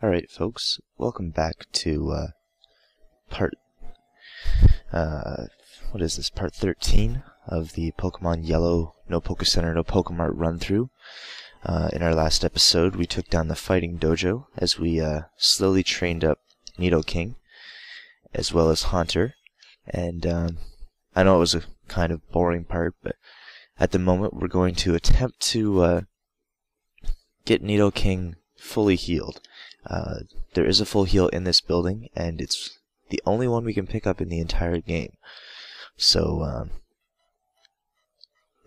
Alright folks, welcome back to part, what is this, part 13 of the Pokemon Yellow No Pokecenter No Pokemart run-through. In our last episode we took down the Fighting Dojo as we slowly trained up Nidoking as well as Haunter, and I know it was a kind of boring part, but at the moment we're going to attempt to get Nidoking fully healed. There is a full heal in this building, and it's the only one we can pick up in the entire game. So,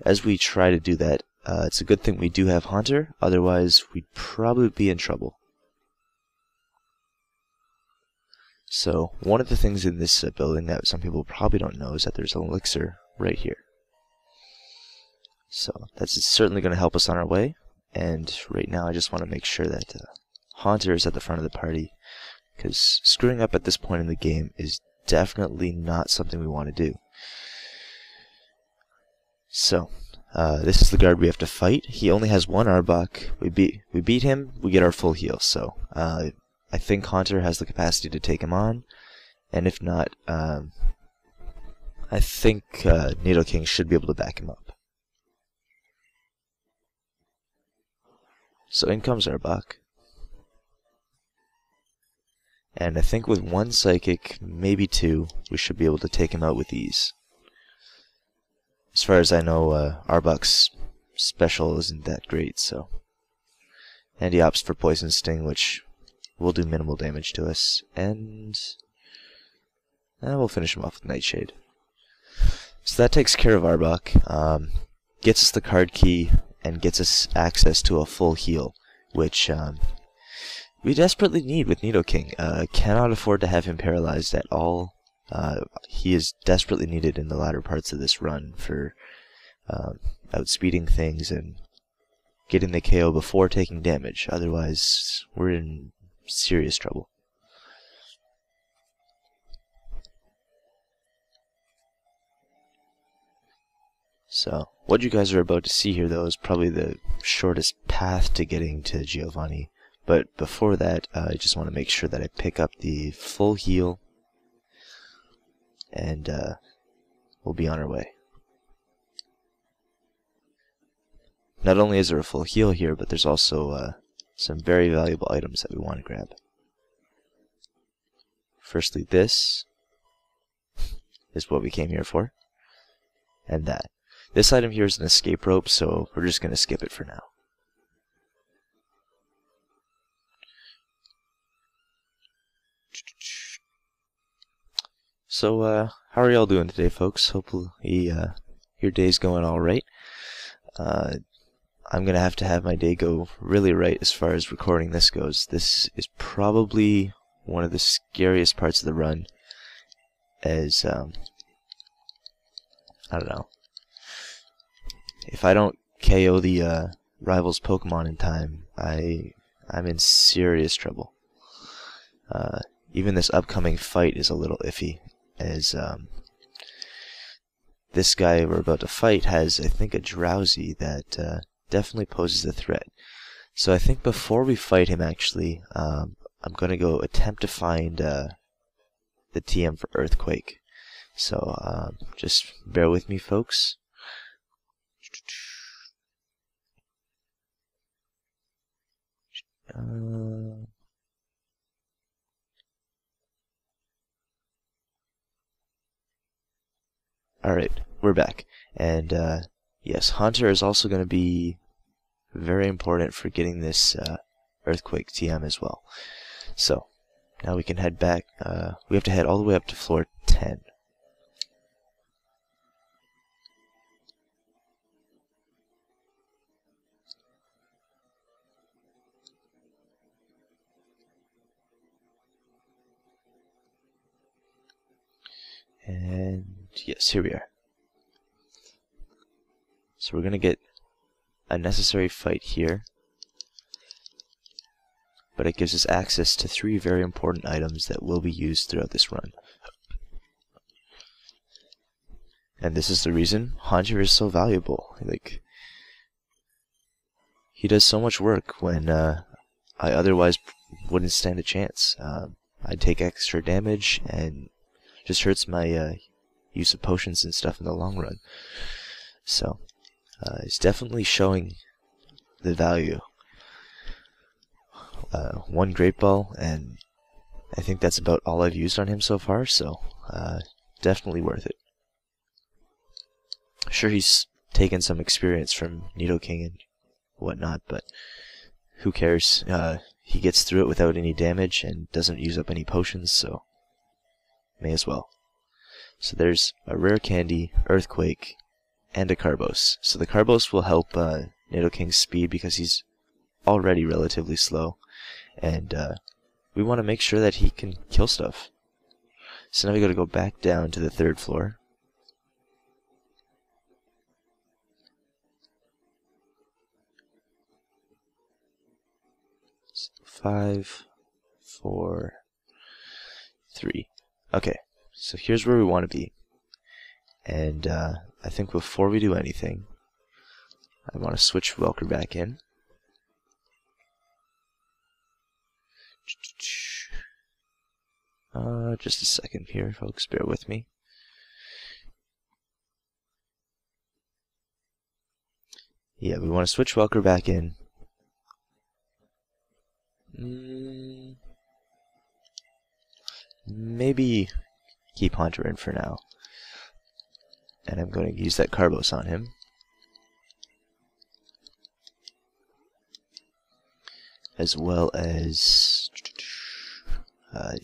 as we try to do that, it's a good thing we do have Haunter, otherwise we'd probably be in trouble. So, one of the things in this building that some people probably don't know is that there's an elixir right here. So, that's certainly going to help us on our way, and right now I just want to make sure that Haunter is at the front of the party, because screwing up at this point in the game is definitely not something we want to do. So, this is the guard we have to fight. He only has one Arbok. We beat him, we get our full heal. So, I think Haunter has the capacity to take him on, and if not, I think Nidoking should be able to back him up. So in comes Arbok. And I think with one Psychic, maybe two, we should be able to take him out with ease. As far as I know, Arbok's special isn't that great, so... And he opts for Poison Sting, which will do minimal damage to us, and... we'll finish him off with Nightshade. So that takes care of Arbok, gets us the card key, and gets us access to a full heal, which, we desperately need with Nidoking. Cannot afford to have him paralyzed at all. He is desperately needed in the latter parts of this run for outspeeding things and getting the KO before taking damage. Otherwise, we're in serious trouble. So, what you guys are about to see here, though, is probably the shortest path to getting to Giovanni. But before that, I just want to make sure that I pick up the full heal, and we'll be on our way. Not only is there a full heal here, but there's also some very valuable items that we want to grab. Firstly, this is what we came here for, and that. This item here is an escape rope, so we're just going to skip it for now. So, how are y'all doing today, folks? Hopefully, your day's going alright. I'm gonna have to have my day go really right as far as recording this goes. This is probably one of the scariest parts of the run, as, I don't know. If I don't KO the, rival's Pokemon in time, I'm in serious trouble. Even this upcoming fight is a little iffy, as this guy we're about to fight has, I think, a Drowsy that definitely poses a threat. So I think before we fight him, actually, I'm going to go attempt to find the TM for Earthquake. So just bear with me, folks. Alright, we're back. And, yes, Haunter is also going to be very important for getting this Earthquake TM as well. So, now we can head back. We have to head all the way up to floor 10. And yes, here we are. So we're going to get a necessary fight here, but it gives us access to 3 very important items that will be used throughout this run. And this is the reason Haunter is so valuable. Like, he does so much work when I otherwise wouldn't stand a chance. I'd take extra damage, and just hurts my use of potions and stuff in the long run. So, it's definitely showing the value. One Great Ball, and I think that's about all I've used on him so far, so definitely worth it. Sure, he's taken some experience from Nidoking and whatnot, but who cares? He gets through it without any damage and doesn't use up any potions, so may as well. So there's a rare candy, Earthquake, and a Carbos. So the Carbos will help Nidoking's speed because he's already relatively slow, and we want to make sure that he can kill stuff. So now we got to go back down to the 3rd floor. So 5, 4, 3. Okay, so here's where we want to be. And I think before we do anything, I want to switch Welker back in. Just a second here, folks. Bear with me. Yeah, we want to switch Welker back in. Maybe keep Haunter in for now. And I'm going to use that Carbos on him. As well as... I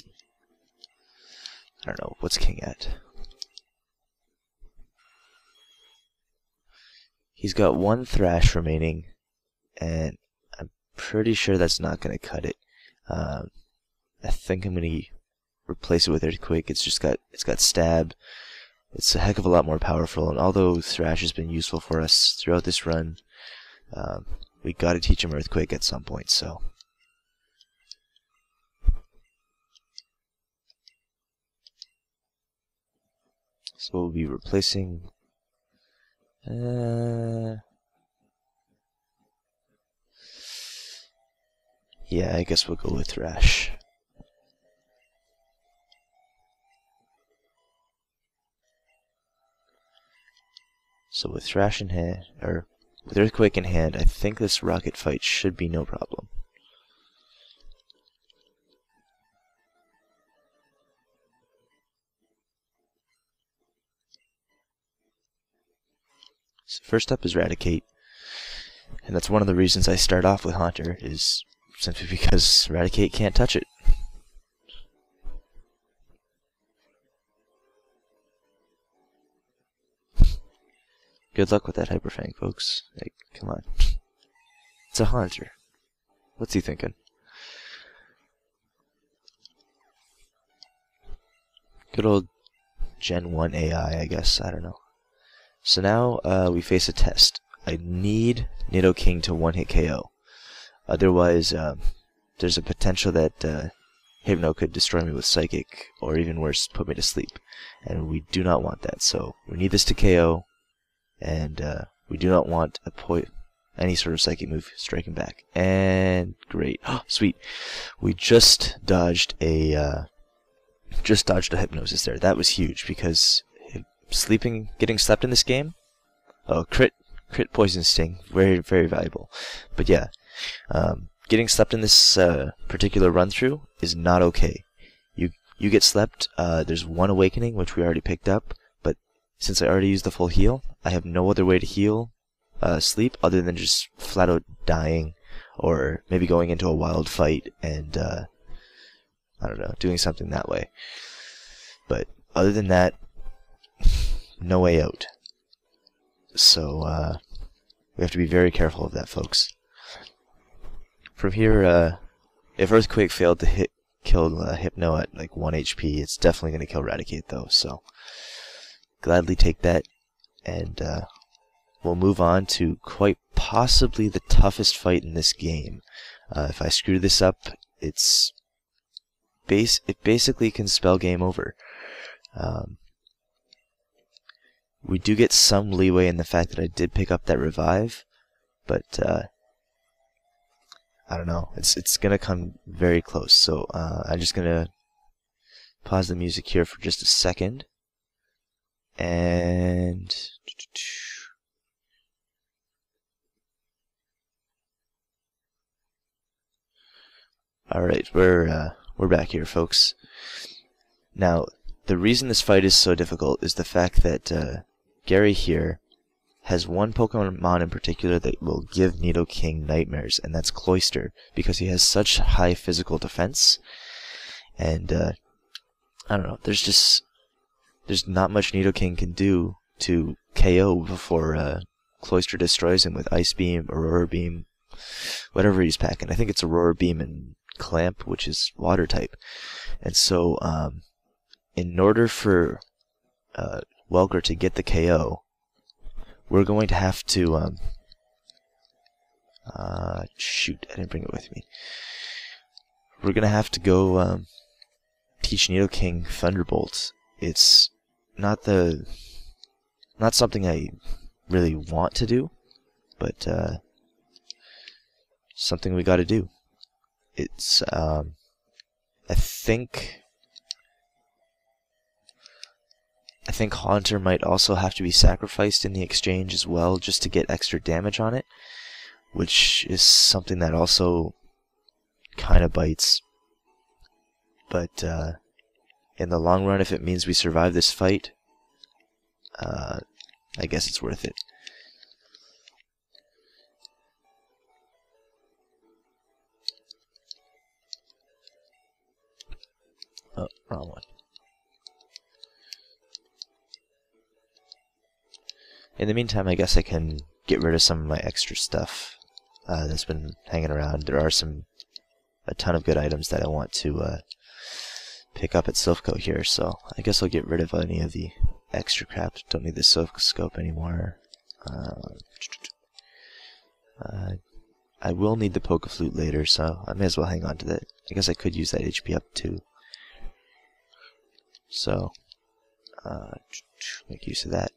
don't know, what's King at? He's got 1 Thrash remaining, and I'm pretty sure that's not going to cut it. I think I'm going to replace it with Earthquake. It's got Stab. It's a heck of a lot more powerful, and although Thrash has been useful for us throughout this run, we got to teach him Earthquake at some point, so... So we'll be replacing... yeah, I guess we'll go with Thrash. So with Thrash in hand, or with Earthquake in hand, I think this rocket fight should be no problem. So first up is Raticate, and that's one of the reasons I start off with Haunter, is simply because Raticate can't touch it. Good luck with that Hyper Fang, folks. Like, come on. It's a Haunter. What's he thinking? Good old Gen 1 AI, I guess. I don't know. So now we face a test. I need Nidoking to one-hit KO. Otherwise, there's a potential that Hypno could destroy me with Psychic, or even worse, put me to sleep. And we do not want that. So we need this to KO. And we do not want any sort of Psychic move striking back. And great, sweet. We just dodged a Hypnosis there. That was huge because getting slept in this game. Oh, crit Poison Sting, very very valuable. But yeah, getting slept in this particular run through is not okay. You get slept. There's 1 Awakening which we already picked up. Since I already used the full heal, I have no other way to heal sleep other than just flat out dying, or maybe going into a wild fight and, I don't know, doing something that way. But other than that, no way out. So, we have to be very careful of that, folks. From here, if Earthquake failed to kill Hypno at like 1 HP, it's definitely going to kill Raticate though, so... Gladly take that, and we'll move on to quite possibly the toughest fight in this game. If I screw this up, it basically can spell game over. We do get some leeway in the fact that I did pick up that revive, but I don't know. It's gonna come very close. So I'm just gonna pause the music here for just a second. And all right, we're back here, folks. Now, the reason this fight is so difficult is the fact that Gary here has one Pokemon in particular that will give Nidoking nightmares, and that's Cloyster, because he has such high physical defense. And I don't know, there's not much Nidoking can do to KO before Cloyster destroys him with Ice Beam, Aurora Beam, whatever he's packing. I think it's Aurora Beam and Clamp, which is water type. And so in order for Welker to get the KO, we're going to have to shoot, I didn't bring it with me. We're gonna have to go teach Nidoking Thunderbolt. It's not something I really want to do, but something we gotta do. It's I think Haunter might also have to be sacrificed in the exchange as well, just to get extra damage on it, which is something that also kind of bites. But in the long run, if it means we survive this fight, I guess it's worth it. Oh, wrong one. In the meantime, I guess I can get rid of some of my extra stuff that's been hanging around. There are a ton of good items that I want to pick up at Silph Co here, so I guess I'll get rid of any of the extra crap. Don't need the Silph Scope anymore. I will need the Pokeflute later, so I may as well hang on to that. I guess I could use that HP up too. So, make use of that.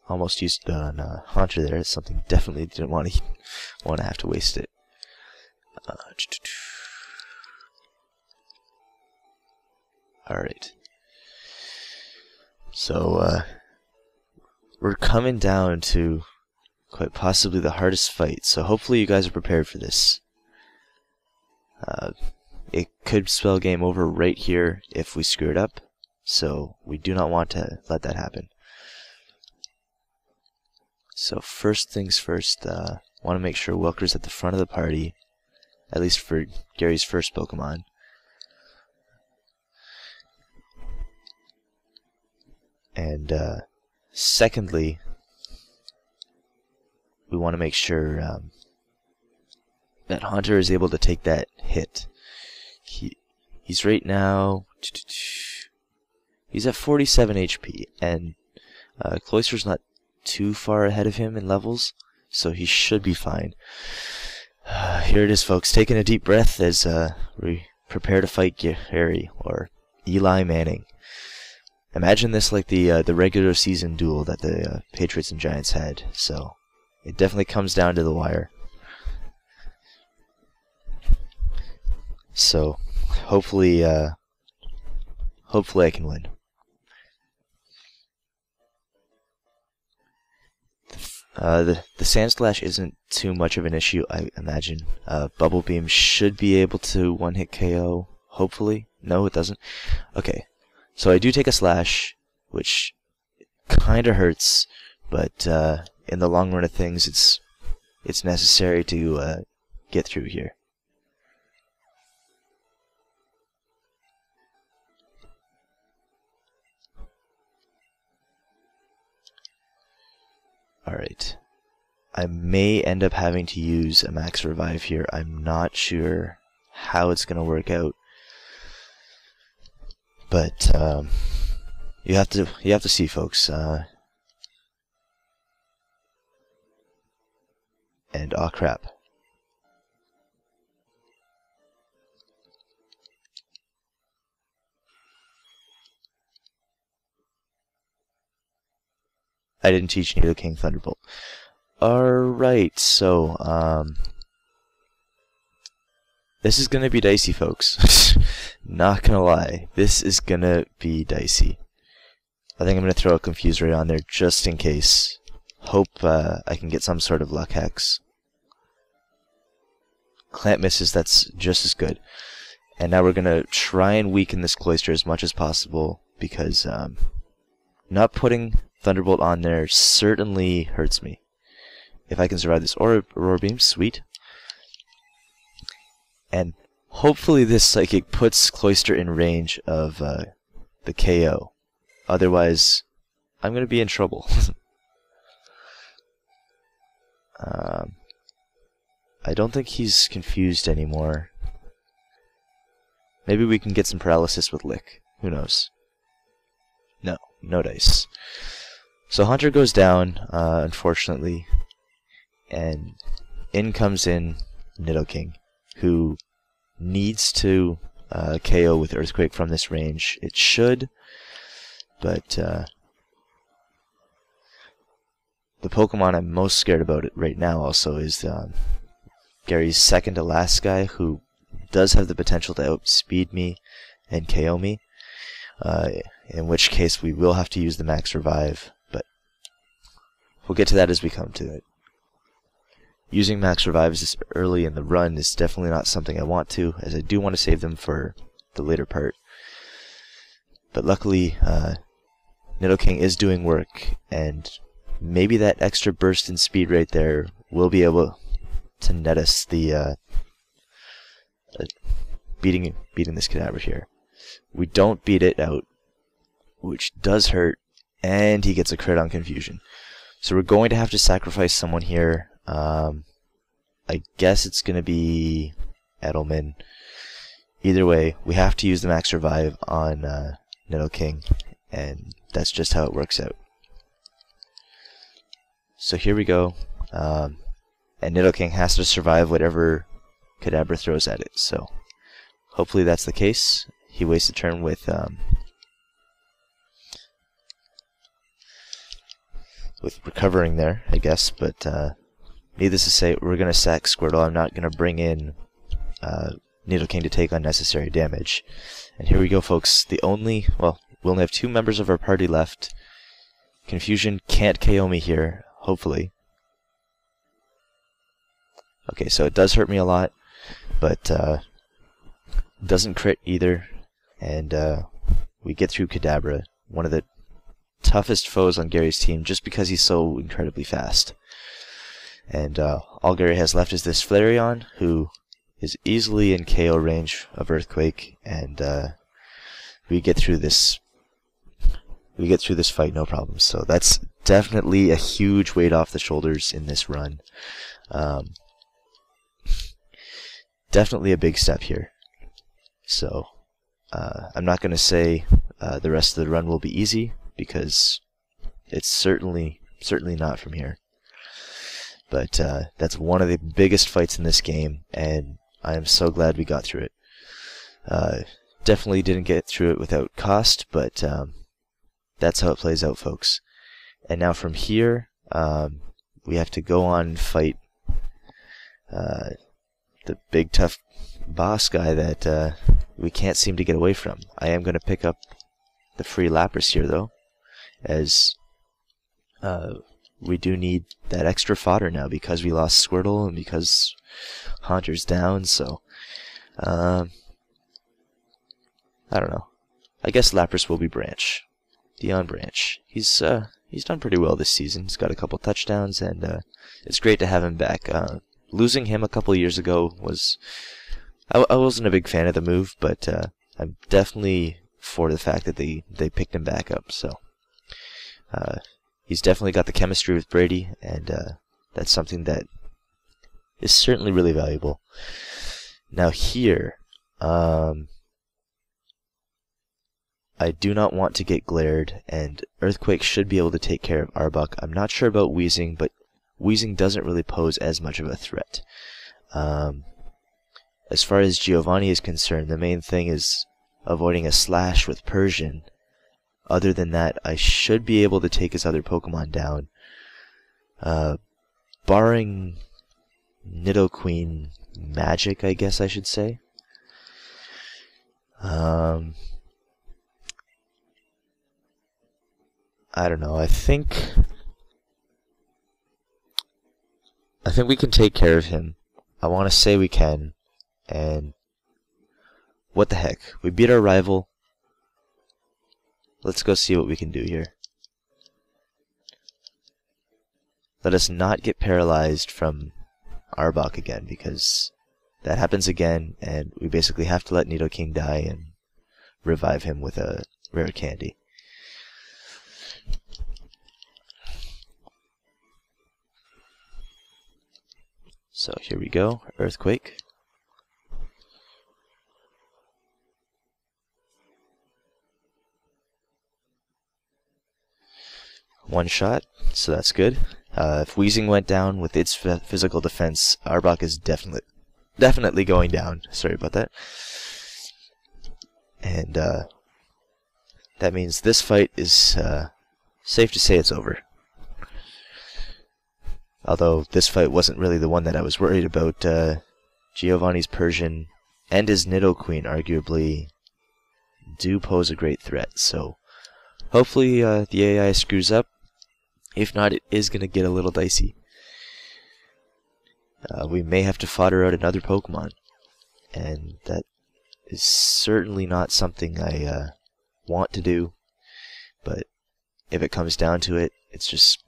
Almost used it on Haunter there. It's something definitely didn't want to have to waste it. All right. So we're coming down to quite possibly the hardest fight. So hopefully you guys are prepared for this. It could spell game over right here if we screw it up. So we do not want to let that happen. So first things first, want to make sure Welker's at the front of the party, at least for Gary's first Pokemon. And secondly, we want to make sure that Haunter is able to take that hit. He's right now, he's at 47 HP, and Cloyster's not too far ahead of him in levels, so he should be fine. Here it is, folks, taking a deep breath as we prepare to fight Gary, or Eli Manning. Imagine this like the regular season duel that the Patriots and Giants had, so it definitely comes down to the wire. So hopefully I can win. The Sand Slash isn't too much of an issue, I imagine. Bubble Beam should be able to one-hit KO, hopefully. No, it doesn't. Okay, so I do take a Slash, which kinda hurts, but in the long run of things, it's necessary to get through here. Alright. I may end up having to use a max revive here. I'm not sure how it's going to work out. But you have to see, folks. And aw crap. I didn't teach Nidoking Thunderbolt. Alright, so, this is gonna be dicey, folks. Not gonna lie, this is gonna be dicey. I think I'm gonna throw a Confuse Ray on there just in case. Hope I can get some sort of luck hex. Clamp misses, that's just as good. And now we're gonna try and weaken this Cloister as much as possible, because not putting Thunderbolt on there certainly hurts me. If I can survive this Aurora Beam, sweet. And hopefully this Psychic puts Cloister in range of the KO. Otherwise, I'm going to be in trouble. I don't think he's confused anymore. Maybe we can get some paralysis with Lick. Who knows? No, no dice. So Hunter goes down, unfortunately. And in comes in Nidoking, who needs to KO with Earthquake from this range. It should, but the Pokemon I'm most scared about it right now also is Gary's second to last guy, who does have the potential to outspeed me and KO me, in which case we will have to use the Max Revive, but we'll get to that as we come to it. Using Max Revives this early in the run is definitely not something I want to, as I do want to save them for the later part. But luckily, Nidoking is doing work, and maybe that extra burst in speed right there will be able to net us the beating this Kadabra here. We don't beat it out, which does hurt, and he gets a crit on Confusion. So we're going to have to sacrifice someone here. I guess it's going to be Edelman. Either way, we have to use the Max Revive on Nidoking, and that's just how it works out. So here we go, and Nidoking has to survive whatever Kadabra throws at it, so hopefully that's the case. He wastes a turn with recovering there, I guess, but needless to say, we're going to sack Squirtle. I'm not going to bring in Nidoking to take unnecessary damage. And here we go, folks. We only have 2 members of our party left. Confusion can't KO me here, hopefully. Okay, so it does hurt me a lot, but doesn't crit either. And we get through Kadabra, one of the toughest foes on Gary's team, just because he's so incredibly fast. And all Gary has left is this Flareon, who is easily in KO range of Earthquake, and we get through this fight no problem. So that's definitely a huge weight off the shoulders in this run. Definitely a big step here. So I'm not going to say the rest of the run will be easy, because it's certainly not from here. But that's one of the biggest fights in this game, and I am so glad we got through it. Definitely didn't get through it without cost, but that's how it plays out, folks. And now from here, we have to go on and fight the big tough boss guy that we can't seem to get away from. I am going to pick up the free Lapras here, though, as we do need that extra fodder now, because we lost Squirtle and because Haunter's down, so I don't know. I guess Lapras will be Branch. Dion Branch. He's done pretty well this season. He's got a couple touchdowns, and it's great to have him back. Losing him a couple years ago was... I wasn't a big fan of the move, but I'm definitely for the fact that they picked him back up, so... he's definitely got the chemistry with Brady, and that's something that is certainly really valuable. Now here, I do not want to get glared, and Earthquake should be able to take care of Arbok. I'm not sure about Weezing, but Weezing doesn't really pose as much of a threat. As far as Giovanni is concerned, the main thing is avoiding a slash with Persian. Other than that, I should be able to take his other Pokemon down. barring Nidoqueen magic, I guess I should say. I don't know. I think we can take care of him. I want to say we can. And what the heck? We beat our rival. Let's go see what we can do here. Let us not get paralyzed from Arbok again, because that happens again, and we basically have to let Nidoking die and revive him with a rare candy. So here we go, Earthquake. One shot, so that's good. If Weezing went down with its physical defense, Arbok is definitely going down. Sorry about that. And that means this fight is safe to say it's over. Although this fight wasn't really the one that I was worried about. Giovanni's Persian and his Nidoqueen arguably do pose a great threat. So hopefully the AI screws up. If not, it is going to get a little dicey. We may have to fodder out another Pokemon. And that is certainly not something I want to do. But if it comes down to it, it's just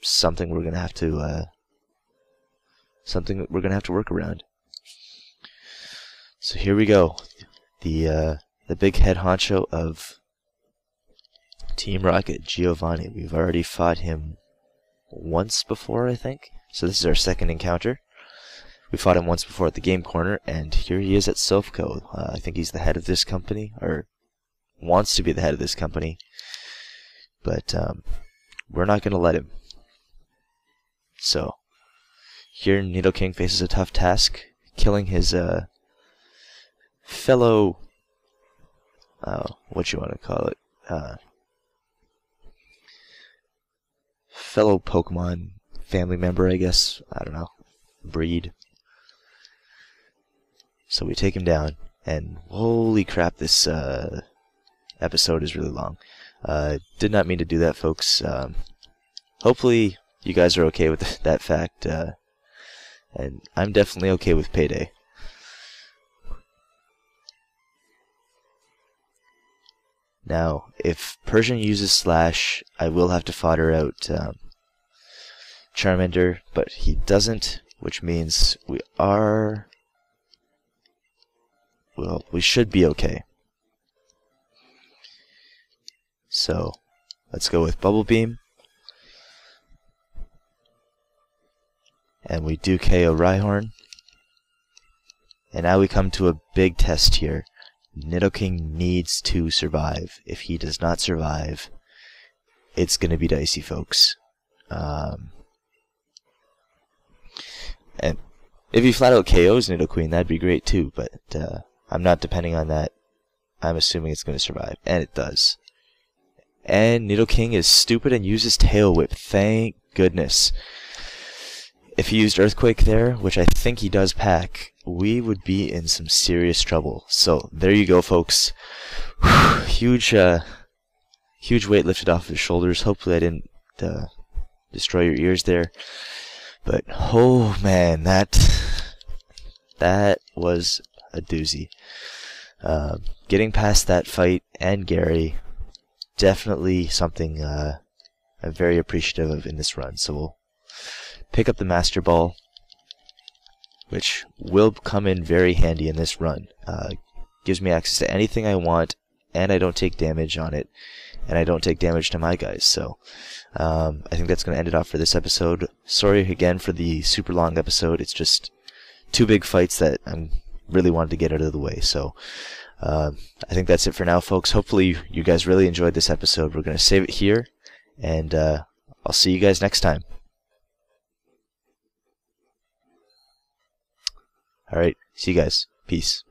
something we're going to have to work around. So here we go. The big head honcho of Team Rocket, Giovanni. We've already fought him once before, I think. So this is our second encounter. We fought him once before at the game corner, and here he is at Silph Co. I think he's the head of this company, or wants to be the head of this company. But we're not going to let him. So here Nidoking faces a tough task, killing his fellow, what you want to call it, fellow Pokemon family member, I guess. I don't know. Breed. So we take him down, and holy crap, this episode is really long. Did not mean to do that, folks. Hopefully you guys are okay with that fact, and I'm definitely okay with payday. Now, if Persian uses Slash, I will have to fodder out Charmander, but he doesn't, which means we should be okay. So, let's go with Bubble Beam. And we do KO Rhyhorn. And now we come to a big test here. Nidoking needs to survive. If he does not survive, it's going to be dicey, folks. And if he flat out KOs Nidoqueen, that'd be great too, but I'm not depending on that. I'm assuming it's going to survive, and it does. And Nidoking is stupid and uses Tail Whip. Thank goodness. If he used Earthquake there, which I think he does pack, we would be in some serious trouble. So there you go, folks. Huge weight lifted off his shoulders. Hopefully I didn't destroy your ears there. But oh man, that was a doozy. Getting past that fight and Gary, definitely something I'm very appreciative of in this run. So we'll pick up the Master Ball, which will come in very handy in this run. Gives me access to anything I want, and I don't take damage on it, and I don't take damage to my guys. So I think that's going to end it off for this episode. Sorry again for the super long episode. It's just two big fights that I really wanted to get out of the way. So I think that's it for now, folks. Hopefully you guys really enjoyed this episode. We're going to save it here, and I'll see you guys next time. Alright, see you guys. Peace.